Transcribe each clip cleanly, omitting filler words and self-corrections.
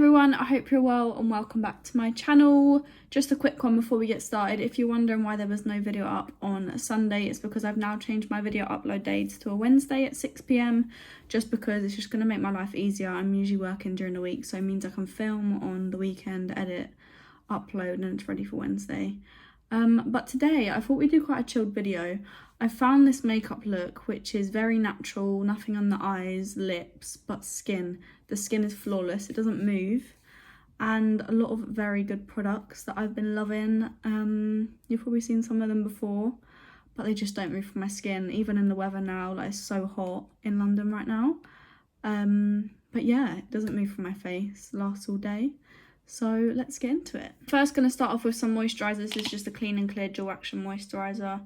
everyone, I hope you're well and welcome back to my channel. Just a quick one before we get started. If you're wondering why there was no video up on Sunday, it's because I've now changed my video upload dates to a Wednesday at 6 p.m. just because it's just going to make my life easier. I'm usually working during the week, so it means I can film on the weekend, edit, upload, and it's ready for Wednesday. But today I thought we'd do quite a chilled video. I found this makeup look which is very natural, nothing on the eyes, lips, but skin. The skin is flawless, it doesn't move, and a lot of very good products that I've been loving. You've probably seen some of them before, but they just don't move from my skin, even in the weather now. Like, it's so hot in London right now. But yeah, it doesn't move from my face, lasts all day. So let's get into it. First, going to start off with some moisturiser. This is just a Clean and Clear Dual Action Moisturiser.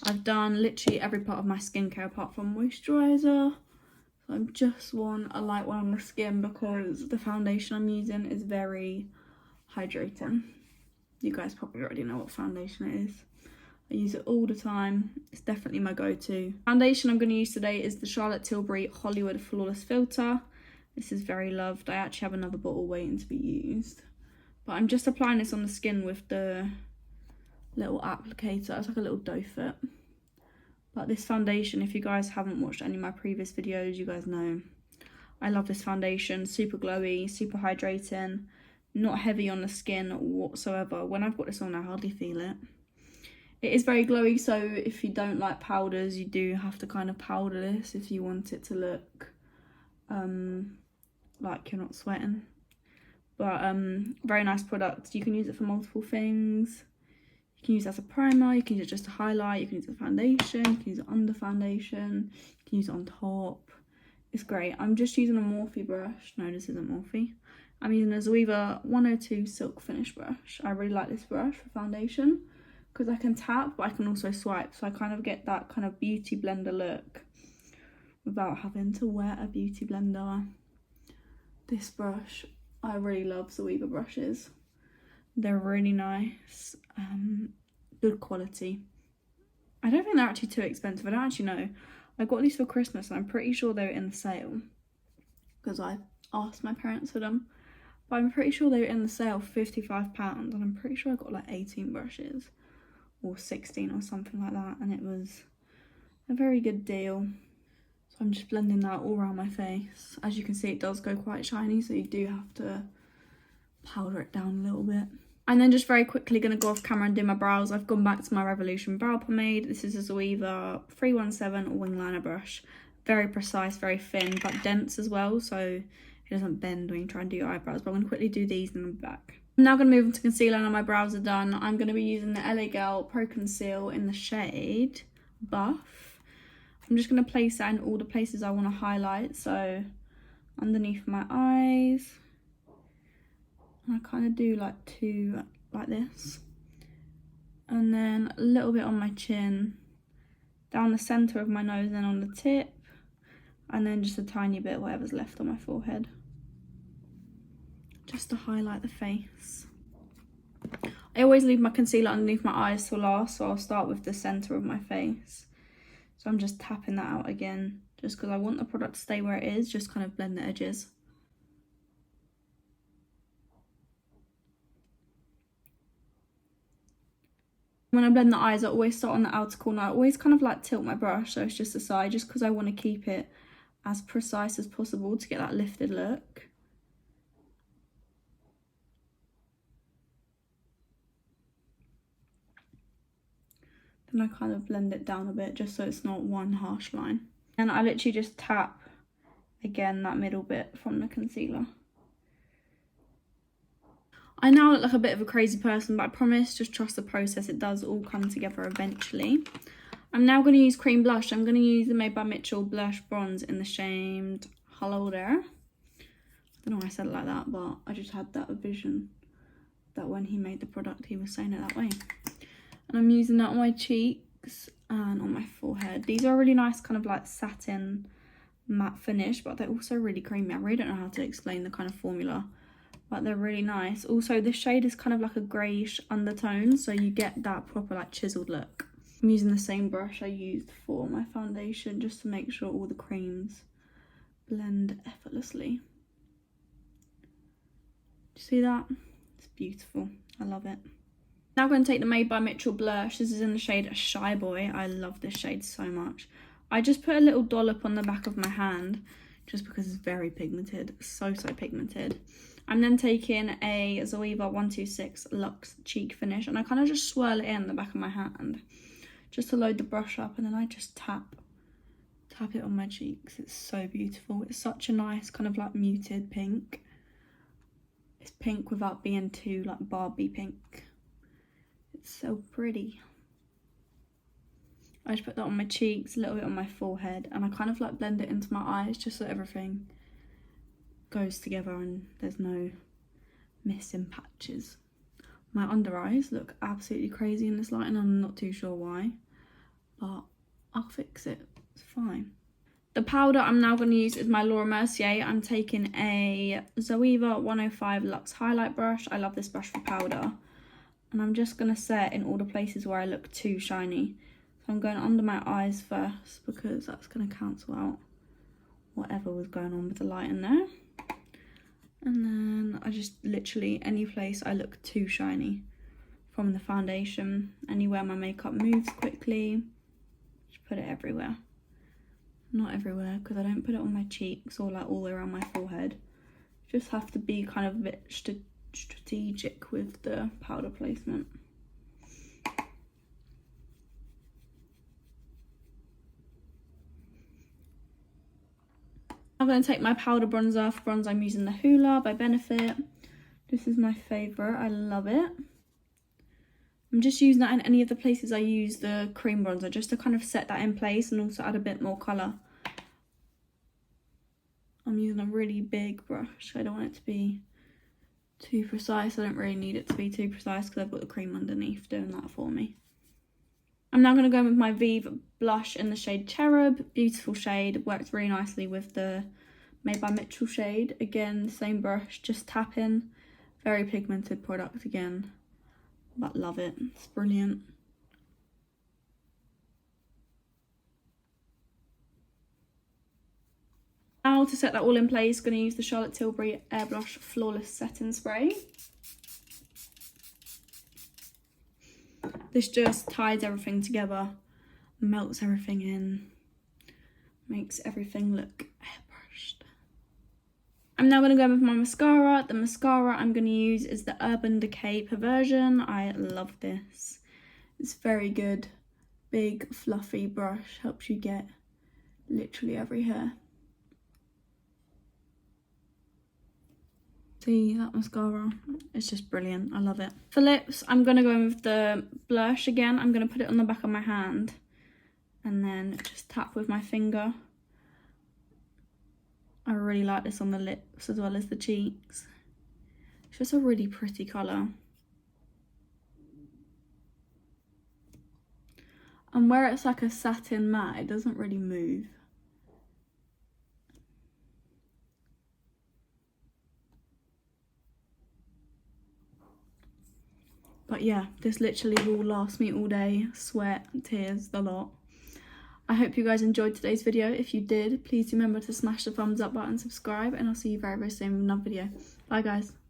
I've done literally every part of my skincare apart from moisturiser. So I just want a light one on the skin because the foundation I'm using is very hydrating. You guys probably already know what foundation it is. I use it all the time. It's definitely my go-to. Foundation I'm going to use today is the Charlotte Tilbury Hollywood Flawless Filter. This is very loved. I actually have another bottle waiting to be used. But I'm just applying this on the skin with the little applicator. It's like a little doe foot. But this foundation, if you guys haven't watched any of my previous videos, you guys know I love this foundation. Super glowy, super hydrating, not heavy on the skin whatsoever. When I've got this on, I hardly feel it. It is very glowy, so if you don't like powders, you do have to kind of powder this if you want it to look like you're not sweating. But very nice product. You can use it for multiple things. You can use it as a primer, you can use it just to highlight, you can use it as a foundation, you can use it under foundation, you can use it on top. It's great. I'm just using a Morphe brush. No, this isn't Morphe. I'm using a Zoeva 102 Silk Finish brush. I really like this brush for foundation because I can tap, but I can also swipe. So I kind of get that kind of beauty blender look without having to wear a beauty blender. This brush, I really love Zoeva brushes. They're really nice, good quality. I don't think they're actually too expensive. I don't actually know. I got these for Christmas and I'm pretty sure they were in the sale because I asked my parents for them. But I'm pretty sure they were in the sale for £55 and I'm pretty sure I got like 18 brushes or 16 or something like that, and it was a very good deal. So I'm just blending that all around my face. As you can see, it does go quite shiny, so you do have to powder it down a little bit. And then just very quickly going to go off camera and do my brows. I've gone back to my Revolution brow pomade. This is a Zoeva 317 wing liner brush. Very precise, very thin, but dense as well, so it doesn't bend when you try and do your eyebrows. But I'm going to quickly do these and then I'm back. I'm now going to move into concealer. Now my brows are done. I'm going to be using the LA Girl Pro Conceal in the shade Buff. I'm just going to place that in all the places I want to highlight. So underneath my eyes. And I kind of do like two like this. And then a little bit on my chin. Down the centre of my nose and on the tip. And then just a tiny bit, whatever's left on my forehead. Just to highlight the face. I always leave my concealer underneath my eyes till last, so I'll start with the centre of my face. So I'm just tapping that out again, just because I want the product to stay where it is, just kind of blend the edges. When I blend the eyes, I always start on the outer corner. I always kind of like tilt my brush, so it's just the side, just because I want to keep it as precise as possible to get that lifted look. Then I kind of blend it down a bit just so it's not one harsh line. And I literally just tap again that middle bit from the concealer. I now look like a bit of a crazy person, but I promise, just trust the process. It does all come together eventually. I'm now going to use cream blush. I'm going to use the Made by Mitchell Blush Bronze in the shade Hello There. I don't know why I said it like that, but I just had that vision that when he made the product, he was saying it that way. And I'm using that on my cheeks and on my forehead. These are a really nice kind of like satin matte finish, but they're also really creamy. I really don't know how to explain the kind of formula, but they're really nice. Also, this shade is kind of like a greyish undertone, so you get that proper like chiseled look. I'm using the same brush I used for my foundation just to make sure all the creams blend effortlessly. See that? It's beautiful. I love it. Now I'm going to take the Made by Mitchell blush. This is in the shade Shy Boy. I love this shade so much. I just put a little dollop on the back of my hand just because it's very pigmented. So pigmented. I'm then taking a Zoeva 126 Luxe Cheek Finish, and I kind of just swirl it in the back of my hand just to load the brush up, and then I just tap it on my cheeks. It's so beautiful. It's such a nice kind of like muted pink. It's pink without being too like Barbie pink. It's so pretty. I just put that on my cheeks, a little bit on my forehead, and I kind of like blend it into my eyes just so everything goes together and there's no missing patches. My under eyes look absolutely crazy in this light, and I'm not too sure why, but I'll fix it. It's fine. The powder I'm now going to use is my Laura Mercier. I'm taking a Zoeva 105 Luxe Highlight Brush. I love this brush for powder. And I'm just going to set in all the places where I look too shiny. So I'm going under my eyes first because that's going to cancel out whatever was going on with the light in there. And then I just literally, any place I look too shiny from the foundation, anywhere my makeup moves quickly, just put it everywhere. Not everywhere because I don't put it on my cheeks or like all the way around my forehead. Just have to be kind of a bit strategic with the powder placement. I'm going to take my powder bronzer. For bronzer I'm using the Hoola by Benefit. This is my favourite. I love it. I'm just using that in any of the places I use the cream bronzer, just to kind of set that in place and also add a bit more colour. I'm using a really big brush. I don't want it to be too precise. I don't really need it to be too precise because I've got the cream underneath doing that for me. I'm now going to go in with my Vive blush in the shade Cherub. Beautiful shade. Works really nicely with the Made by Mitchell shade. Again, same brush, just tapping. Very pigmented product again, but love it. It's brilliant. Now to set that all in place, going to use the Charlotte Tilbury Airbrush Flawless Setting Spray. This just ties everything together, melts everything in, makes everything look airbrushed. I'm now going to go with my mascara. The mascara I'm going to use is the Urban Decay Perversion. I love this. It's very good. Big, fluffy brush. Helps you get literally every hair. See that mascara? It's just brilliant. I love it. For lips, I'm going to go with the blush again. I'm going to put it on the back of my hand and then just tap with my finger. I really like this on the lips as well as the cheeks. It's just a really pretty colour. And where it's like a satin matte, it doesn't really move. But yeah, this literally will last me all day. Sweat, tears, the lot. I hope you guys enjoyed today's video. If you did, please remember to smash the thumbs up button, subscribe, and I'll see you very, very soon with another video. Bye guys.